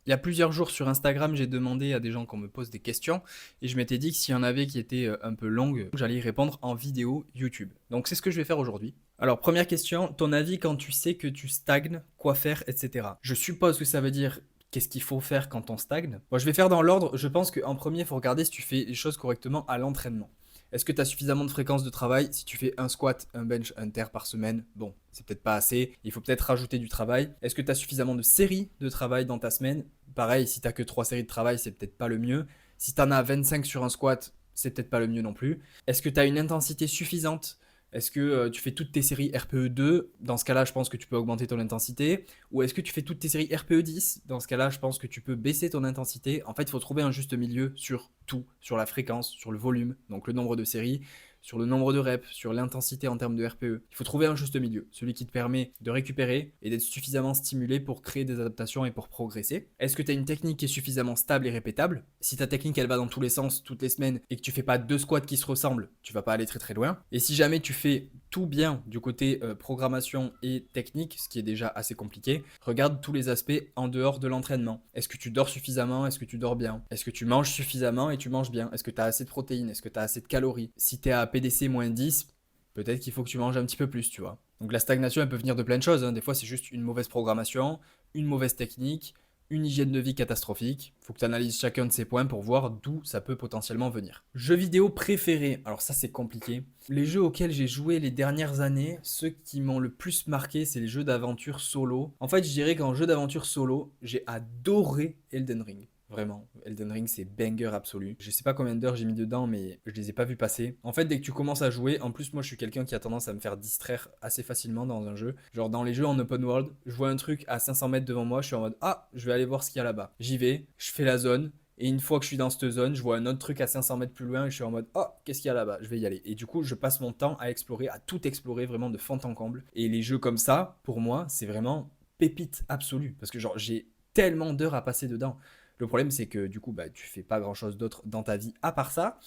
Il y a plusieurs jours sur Instagram, j'ai demandé à des gens qu'on me pose des questions et je m'étais dit que s'il y en avait qui étaient un peu longues, j'allais y répondre en vidéo YouTube. Donc c'est ce que je vais faire aujourd'hui. Alors première question, ton avis quand tu sais que tu stagnes, quoi faire, etc. Je suppose que ça veut dire qu'est-ce qu'il faut faire quand on stagne. Bon, je vais faire dans l'ordre. Je pense qu'en premier, il faut regarder si tu fais les choses correctement à l'entraînement. Est-ce que tu as suffisamment de fréquence de travail? Si tu fais un squat, un bench, un terre par semaine, bon, c'est peut-être pas assez. Il faut peut-être rajouter du travail. Est-ce que tu as suffisamment de séries de travail dans ta semaine? Pareil, si tu n'as que 3 séries de travail, c'est peut-être pas le mieux. Si tu en as 25 sur un squat, c'est peut-être pas le mieux non plus. Est-ce que tu as une intensité suffisante? Est-ce que tu fais toutes tes séries RPE 2? Dans ce cas-là, je pense que tu peux augmenter ton intensité. Ou est-ce que tu fais toutes tes séries RPE 10? Dans ce cas-là, je pense que tu peux baisser ton intensité. En fait, il faut trouver un juste milieu sur tout, sur la fréquence, sur le volume, donc le nombre de séries, sur le nombre de reps, sur l'intensité en termes de RPE. Il faut trouver un juste milieu, celui qui te permet de récupérer et d'être suffisamment stimulé pour créer des adaptations et pour progresser. Est-ce que tu as une technique qui est suffisamment stable et répétable? Si ta technique elle va dans tous les sens toutes les semaines et que tu fais pas deux squats qui se ressemblent, tu vas pas aller très très loin. Et si jamais tu fais tout bien du côté programmation et technique, ce qui est déjà assez compliqué, regarde tous les aspects en dehors de l'entraînement. Est-ce que tu dors suffisamment? Est-ce que tu dors bien? Est-ce que tu manges suffisamment et tu manges bien? Est-ce que tu as assez de protéines? Est-ce que tu as assez de calories? Si tu es à PDC moins 10, peut-être qu'il faut que tu manges un petit peu plus, tu vois. Donc la stagnation, elle peut venir de plein de choses, hein. Des fois, c'est juste une mauvaise programmation, une mauvaise technique, une hygiène de vie catastrophique. Il faut que tu analyses chacun de ces points pour voir d'où ça peut potentiellement venir. Jeux vidéo préférés. Alors ça, c'est compliqué. Les jeux auxquels j'ai joué les dernières années, ceux qui m'ont le plus marqué, c'est les jeux d'aventure solo. En fait, je dirais qu'en jeu d'aventure solo, j'ai adoré Elden Ring. Vraiment, Elden Ring c'est banger absolu. Je sais pas combien d'heures j'ai mis dedans, mais je les ai pas vus passer. En fait, dès que tu commences à jouer, en plus moi je suis quelqu'un qui a tendance à me faire distraire assez facilement dans un jeu. Genre dans les jeux en open world, je vois un truc à 500 mètres devant moi, je suis en mode ah, je vais aller voir ce qu'il y a là-bas. J'y vais, je fais la zone. Et une fois que je suis dans cette zone, je vois un autre truc à 500 mètres plus loin et je suis en mode oh, qu'est-ce qu'il y a là-bas? Je vais y aller. Et du coup, je passe mon temps à explorer, à tout explorer vraiment de fond en comble. Et les jeux comme ça, pour moi, c'est vraiment pépite absolue. Parce que genre, j'ai tellement d'heures à passer dedans. Le problème, c'est que du coup, bah, tu fais pas grand chose d'autre dans ta vie à part ça.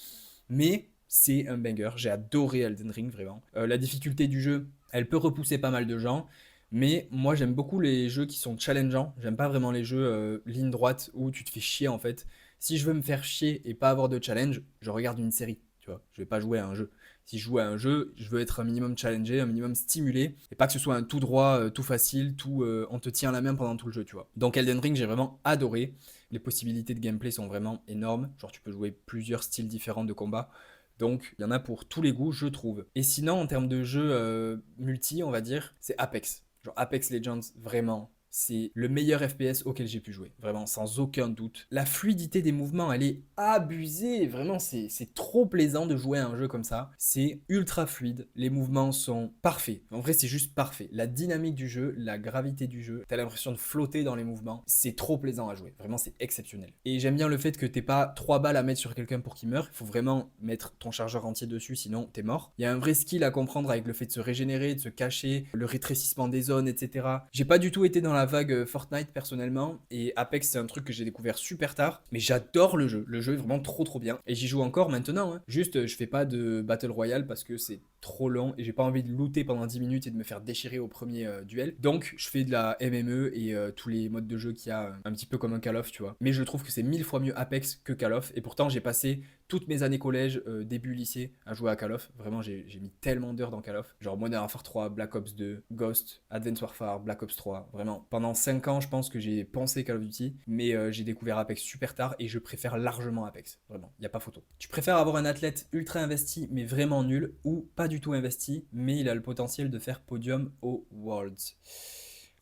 Mais c'est un banger. J'ai adoré Elden Ring, vraiment. La difficulté du jeu, elle peut repousser pas mal de gens. Mais moi, j'aime beaucoup les jeux qui sont challengeants. J'aime pas vraiment les jeux ligne droite où tu te fais chier en fait. Si je veux me faire chier et pas avoir de challenge, je regarde une série. Tu vois, je vais pas jouer à un jeu. Si je joue à un jeu, je veux être un minimum challengé, un minimum stimulé, et pas que ce soit un tout droit, tout facile, tout on te tient la main pendant tout le jeu, tu vois. Donc Elden Ring, j'ai vraiment adoré. Les possibilités de gameplay sont vraiment énormes. Genre tu peux jouer plusieurs styles différents de combat. Donc il y en a pour tous les goûts, je trouve. Et sinon, en termes de jeu multi, on va dire, c'est Apex. Genre Apex Legends, vraiment, c'est le meilleur FPS auquel j'ai pu jouer, vraiment sans aucun doute. La fluidité des mouvements, elle est abusée, vraiment c'est trop plaisant de jouer à un jeu comme ça. C'est ultra fluide, les mouvements sont parfaits, en vrai c'est juste parfait. La dynamique du jeu, la gravité du jeu, t'as l'impression de flotter dans les mouvements, c'est trop plaisant à jouer, vraiment c'est exceptionnel. Et j'aime bien le fait que t'aies pas 3 balles à mettre sur quelqu'un pour qu'il meure, il faut vraiment mettre ton chargeur entier dessus, sinon t'es mort. Il y a un vrai skill à comprendre avec le fait de se régénérer, de se cacher, le rétrécissement des zones, etc. J'ai pas du tout été dans la vague Fortnite personnellement, et Apex c'est un truc que j'ai découvert super tard, mais j'adore le jeu. Le jeu est vraiment trop trop bien, et j'y joue encore maintenant, hein. Juste je fais pas de Battle Royale parce que c'est trop long et j'ai pas envie de looter pendant 10 minutes et de me faire déchirer au premier duel. Donc je fais de la MME et tous les modes de jeu qu'il y a un petit peu comme un Call of, tu vois. Mais je trouve que c'est 1000 fois mieux Apex que Call of, et pourtant j'ai passé toutes mes années collège, début lycée à jouer à Call of. Vraiment j'ai mis tellement d'heures dans Call of. Genre Modern Warfare 3, Black Ops 2, Ghost, Advanced Warfare, Black Ops 3. Vraiment, pendant 5 ans je pense que j'ai pensé Call of Duty, mais j'ai découvert Apex super tard et je préfère largement Apex. Vraiment, y a pas photo. Tu préfères avoir un athlète ultra investi mais vraiment nul, ou pas du tout investi mais il a le potentiel de faire podium aux Worlds?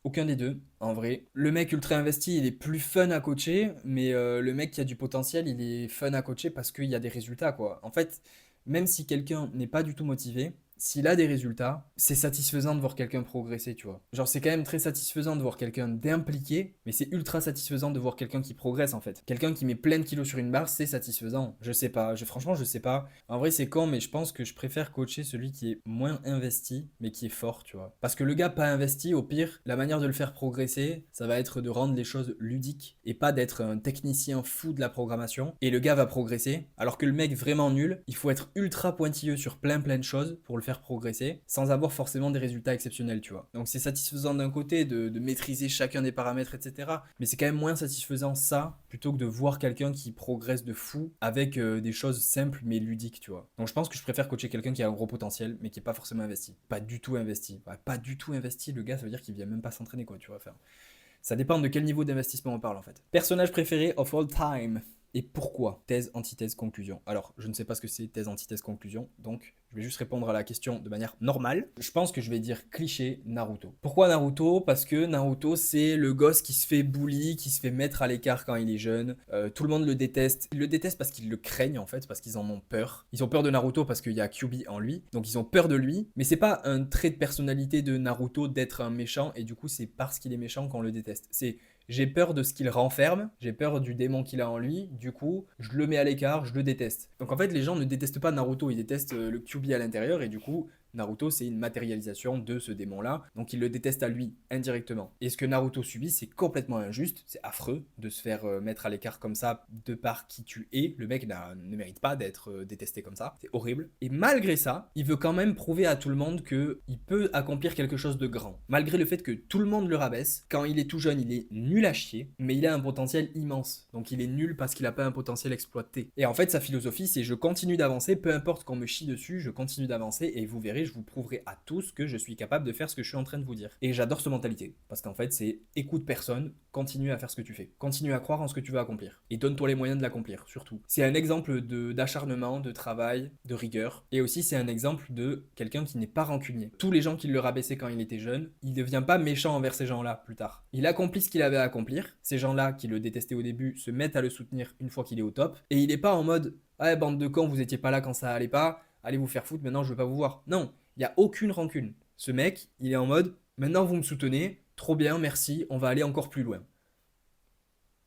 Aucun des deux, en vrai. Le mec ultra investi, il est plus fun à coacher, mais le mec qui a du potentiel, il est fun à coacher parce qu'il y a des résultats, quoi. En fait, même si quelqu'un n'est pas du tout motivé, s'il a des résultats, c'est satisfaisant de voir quelqu'un progresser, tu vois. Genre, c'est quand même très satisfaisant de voir quelqu'un d'impliqué, mais c'est ultra satisfaisant de voir quelqu'un qui progresse, en fait. Quelqu'un qui met plein de kilos sur une barre, c'est satisfaisant. Je sais pas, franchement, je sais pas. En vrai, c'est con, mais je pense que je préfère coacher celui qui est moins investi, mais qui est fort, tu vois. Parce que le gars pas investi, au pire, la manière de le faire progresser, ça va être de rendre les choses ludiques et pas d'être un technicien fou de la programmation. Et le gars va progresser, alors que le mec vraiment nul, il faut être ultra pointilleux sur plein de choses pour le faire faire progresser sans avoir forcément des résultats exceptionnels, tu vois. Donc c'est satisfaisant d'un côté de maîtriser chacun des paramètres, etc. Mais c'est quand même moins satisfaisant ça, plutôt que de voir quelqu'un qui progresse de fou avec des choses simples mais ludiques, tu vois. Donc je pense que je préfère coacher quelqu'un qui a un gros potentiel, mais qui est pas forcément investi. Pas du tout investi. Ouais, pas du tout investi, le gars, ça veut dire qu'il vient même pas s'entraîner, quoi, tu vois. Enfin, ça dépend de quel niveau d'investissement on parle, en fait. Personnage préféré of all time. Et pourquoi? Thèse, antithèse, conclusion. Alors, je ne sais pas ce que c'est thèse, antithèse, conclusion, donc je vais juste répondre à la question de manière normale. Je pense que je vais dire cliché Naruto. Pourquoi Naruto? Parce que Naruto, c'est le gosse qui se fait bully, qui se fait mettre à l'écart quand il est jeune. Tout le monde le déteste. Ils le détestent parce qu'ils le craignent, en fait, parce qu'ils en ont peur. Ils ont peur de Naruto parce qu'il y a Kyuubi en lui, donc ils ont peur de lui. Mais c'est pas un trait de personnalité de Naruto d'être un méchant, et du coup, c'est parce qu'il est méchant qu'on le déteste. C'est j'ai peur de ce qu'il renferme, j'ai peur du démon qu'il a en lui, du coup, je le mets à l'écart, je le déteste. Donc en fait, les gens ne détestent pas Naruto, ils détestent le Kyuubi à l'intérieur, et du coup, Naruto, c'est une matérialisation de ce démon-là, donc il le déteste à lui, indirectement. Et ce que Naruto subit, c'est complètement injuste, c'est affreux de se faire mettre à l'écart comme ça, de par qui tu es. Le mec ne mérite pas d'être détesté comme ça, c'est horrible. Et malgré ça, il veut quand même prouver à tout le monde qu'il peut accomplir quelque chose de grand. Malgré le fait que tout le monde le rabaisse, quand il est tout jeune, il est nul à chier, mais il a un potentiel immense. Donc il est nul parce qu'il n'a pas un potentiel exploité. Et en fait, sa philosophie, c'est je continue d'avancer, peu importe qu'on me chie dessus, je continue d'avancer, et vous verrez, je vous prouverai à tous que je suis capable de faire ce que je suis en train de vous dire. Et j'adore cette mentalité, parce qu'en fait, c'est écoute personne, continue à faire ce que tu fais. Continue à croire en ce que tu veux accomplir. Et donne-toi les moyens de l'accomplir, surtout. C'est un exemple d'acharnement, de travail, de rigueur. Et aussi, c'est un exemple de quelqu'un qui n'est pas rancunier. Tous les gens qui le rabaissaient quand il était jeune, il ne devient pas méchant envers ces gens-là plus tard. Il accomplit ce qu'il avait à accomplir. Ces gens-là qui le détestaient au début se mettent à le soutenir une fois qu'il est au top. Et il n'est pas en mode ah, bande de cons, vous étiez pas là quand ça allait pas, allez vous faire foutre, maintenant je veux pas vous voir. Non, il n'y a aucune rancune. Ce mec, il est en mode maintenant vous me soutenez, trop bien, merci, on va aller encore plus loin.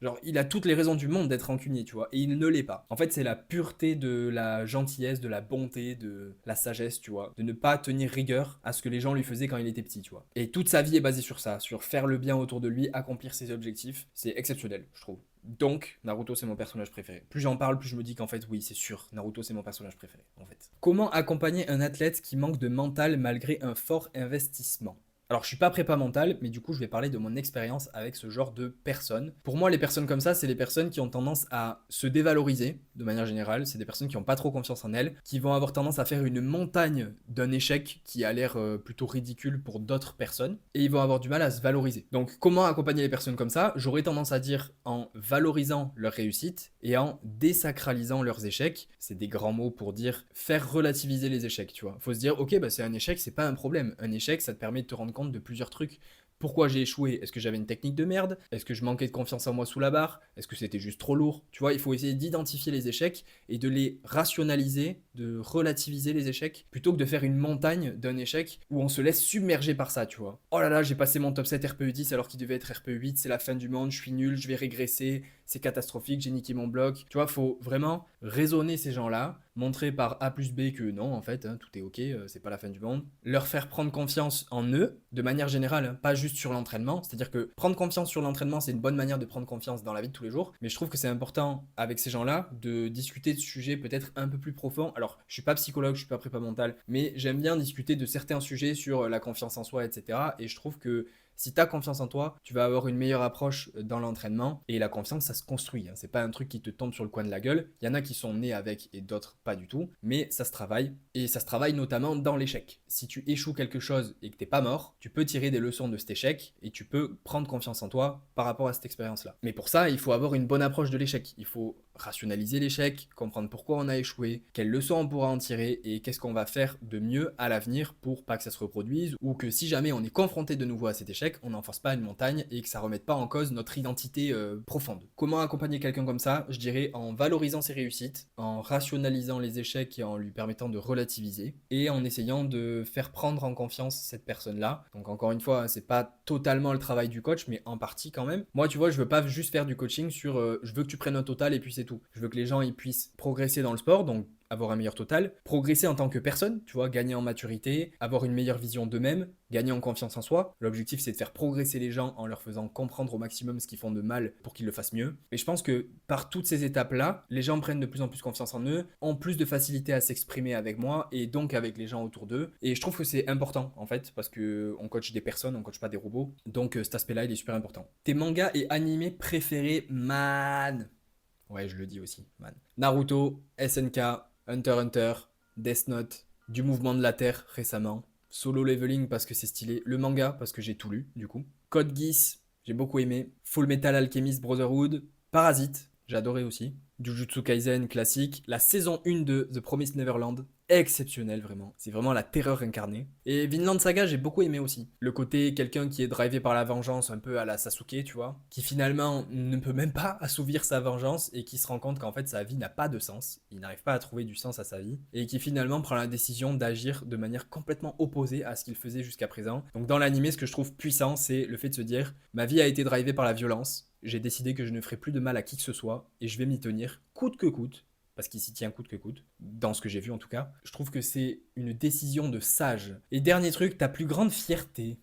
Genre, il a toutes les raisons du monde d'être rancunier, tu vois, et il ne l'est pas. En fait, c'est la pureté de la gentillesse, de la bonté, de la sagesse, tu vois, de ne pas tenir rigueur à ce que les gens lui faisaient quand il était petit, tu vois. Et toute sa vie est basée sur ça, sur faire le bien autour de lui, accomplir ses objectifs. C'est exceptionnel, je trouve. Donc, Naruto, c'est mon personnage préféré. Plus j'en parle, plus je me dis qu'en fait, oui, c'est sûr, Naruto, c'est mon personnage préféré, en fait. Comment accompagner un athlète qui manque de mental malgré un fort investissement? Alors, je suis pas prépa mental, mais du coup, je vais parler de mon expérience avec ce genre de personnes. Pour moi, les personnes comme ça, c'est les personnes qui ont tendance à se dévaloriser, de manière générale. C'est des personnes qui n'ont pas trop confiance en elles, qui vont avoir tendance à faire une montagne d'un échec qui a l'air plutôt ridicule pour d'autres personnes, et ils vont avoir du mal à se valoriser. Donc, comment accompagner les personnes comme ça? J'aurais tendance à dire en valorisant leur réussite et en désacralisant leurs échecs. C'est des grands mots pour dire faire relativiser les échecs, tu vois. Faut se dire, ok, bah c'est un échec, c'est pas un problème. Un échec, ça te permet de te rendre compte de plusieurs trucs. Pourquoi j'ai échoué? Est-ce que j'avais une technique de merde? Est-ce que je manquais de confiance en moi sous la barre? Est-ce que c'était juste trop lourd? Tu vois, il faut essayer d'identifier les échecs et de les rationaliser, de relativiser les échecs, plutôt que de faire une montagne d'un échec où on se laisse submerger par ça, tu vois. Oh là là, j'ai passé mon top 7 RPE 10 alors qu'il devait être RPE 8, c'est la fin du monde, je suis nul, je vais régresser, c'est catastrophique, j'ai niqué mon bloc. Tu vois, faut vraiment raisonner ces gens-là, montrer par A plus B que non, en fait, hein, tout est ok, c'est pas la fin du monde. Leur faire prendre confiance en eux, de manière générale, hein, pas juste sur l'entraînement. C'est-à-dire que prendre confiance sur l'entraînement, c'est une bonne manière de prendre confiance dans la vie de tous les jours. Mais je trouve que c'est important, avec ces gens-là, de discuter de sujets peut-être un peu plus profonds. Alors, je suis pas psychologue, je suis pas prépa mental, mais j'aime bien discuter de certains sujets sur la confiance en soi, etc. Et je trouve que si tu as confiance en toi, tu vas avoir une meilleure approche dans l'entraînement. Et la confiance, ça se construit, hein. C'est pas un truc qui te tombe sur le coin de la gueule. Il y en a qui sont nés avec et d'autres pas du tout. Mais ça se travaille. Et ça se travaille notamment dans l'échec. Si tu échoues quelque chose et que t'es pas mort, tu peux tirer des leçons de cet échec et tu peux prendre confiance en toi par rapport à cette expérience-là. Mais pour ça, il faut avoir une bonne approche de l'échec. Il faut rationaliser l'échec, comprendre pourquoi on a échoué, quelles leçons on pourra en tirer et qu'est-ce qu'on va faire de mieux à l'avenir pour pas que ça se reproduise, ou que si jamais on est confronté de nouveau à cet échec, on n'en fasse pas une montagne et que ça remette pas en cause notre identité profonde. Comment accompagner quelqu'un comme ça? Je dirais en valorisant ses réussites, en rationalisant les échecs et en lui permettant de relativiser, et en essayant de faire prendre en confiance cette personne-là. Donc encore une fois, c'est pas totalement le travail du coach, mais en partie quand même. Moi, tu vois, je veux pas juste faire du coaching sur je veux que tu prennes un total et puis c'est tout. Je veux que les gens ils puissent progresser dans le sport, donc avoir un meilleur total, progresser en tant que personne, tu vois, gagner en maturité, avoir une meilleure vision d'eux-mêmes, gagner en confiance en soi. L'objectif, c'est de faire progresser les gens en leur faisant comprendre au maximum ce qu'ils font de mal pour qu'ils le fassent mieux. Et je pense que par toutes ces étapes-là, les gens prennent de plus en plus confiance en eux, ont plus de facilité à s'exprimer avec moi et donc avec les gens autour d'eux. Et je trouve que c'est important, en fait, parce que on coach des personnes, on coach pas des robots. Donc cet aspect-là, il est super important. Tes mangas et animés préférés, man. Ouais, je le dis aussi, man. Naruto, SNK, Hunter x Hunter, Death Note, du Mouvement de la Terre récemment, Solo Leveling parce que c'est stylé, le manga parce que j'ai tout lu du coup, Code Geass, j'ai beaucoup aimé, Full Metal Alchemist Brotherhood, Parasite, j'ai adoré aussi, Jujutsu Kaisen classique, la saison 1 de The Promised Neverland, exceptionnel vraiment, c'est vraiment la terreur incarnée. Et Vinland Saga j'ai beaucoup aimé aussi, le côté quelqu'un qui est drivé par la vengeance un peu à la Sasuke tu vois, qui finalement ne peut même pas assouvir sa vengeance et qui se rend compte qu'en fait sa vie n'a pas de sens, il n'arrive pas à trouver du sens à sa vie et qui finalement prend la décision d'agir de manière complètement opposée à ce qu'il faisait jusqu'à présent. Donc dans l'anime ce que je trouve puissant c'est le fait de se dire ma vie a été drivée par la violence, j'ai décidé que je ne ferai plus de mal à qui que ce soit et je vais m'y tenir coûte que coûte parce qu'il s'y tient coûte que coûte, dans ce que j'ai vu en tout cas. Je trouve que c'est une décision de sage. Et dernier truc, ta plus grande fierté.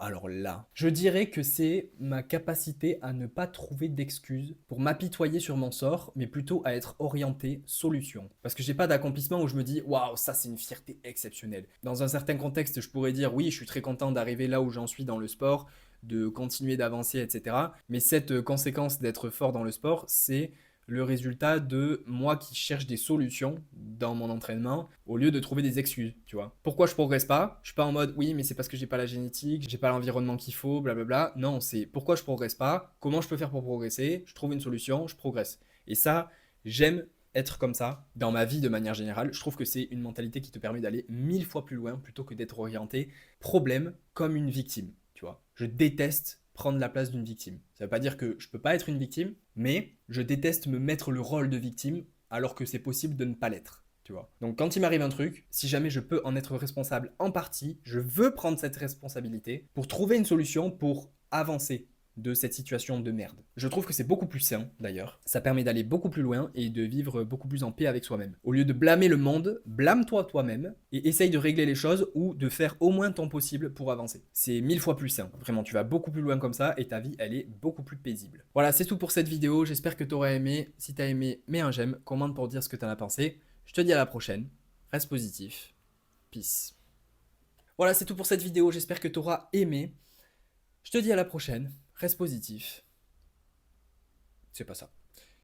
Alors là, je dirais que c'est ma capacité à ne pas trouver d'excuses pour m'apitoyer sur mon sort, mais plutôt à être orienté solution. Parce que j'ai pas d'accomplissement où je me dis waouh, ça c'est une fierté exceptionnelle. Dans un certain contexte, je pourrais dire oui, je suis très content d'arriver là où j'en suis dans le sport, de continuer d'avancer, etc. Mais cette conséquence d'être fort dans le sport, c'est le résultat de moi qui cherche des solutions dans mon entraînement au lieu de trouver des excuses, tu vois. Pourquoi je progresse pas? Je suis pas en mode oui, mais c'est parce que j'ai pas la génétique, j'ai pas l'environnement qu'il faut, blablabla. Non, c'est pourquoi je progresse pas? Comment je peux faire pour progresser? Je trouve une solution, je progresse. Et ça, j'aime être comme ça dans ma vie de manière générale. Je trouve que c'est une mentalité qui te permet d'aller 1000 fois plus loin plutôt que d'être orienté problème comme une victime, tu vois. Je déteste prendre la place d'une victime. Ça veut pas dire que je peux pas être une victime, mais je déteste me mettre le rôle de victime alors que c'est possible de ne pas l'être. Tu vois. Donc quand il m'arrive un truc, si jamais je peux en être responsable en partie, je veux prendre cette responsabilité pour trouver une solution pour avancer de cette situation de merde. Je trouve que c'est beaucoup plus sain d'ailleurs. Ça permet d'aller beaucoup plus loin et de vivre beaucoup plus en paix avec soi-même. Au lieu de blâmer le monde, blâme-toi toi-même et essaye de régler les choses ou de faire au moins ton possible pour avancer. C'est 1000 fois plus sain. Vraiment, tu vas beaucoup plus loin comme ça et ta vie, elle est beaucoup plus paisible. Voilà, c'est tout pour cette vidéo. J'espère que tu auras aimé. Si tu as aimé, mets un j'aime, commente pour dire ce que tu en as pensé. Je te dis à la prochaine. Reste positif. Peace. Voilà, c'est tout pour cette vidéo. J'espère que tu auras aimé. Je te dis à la prochaine. Reste positif. C'est pas ça.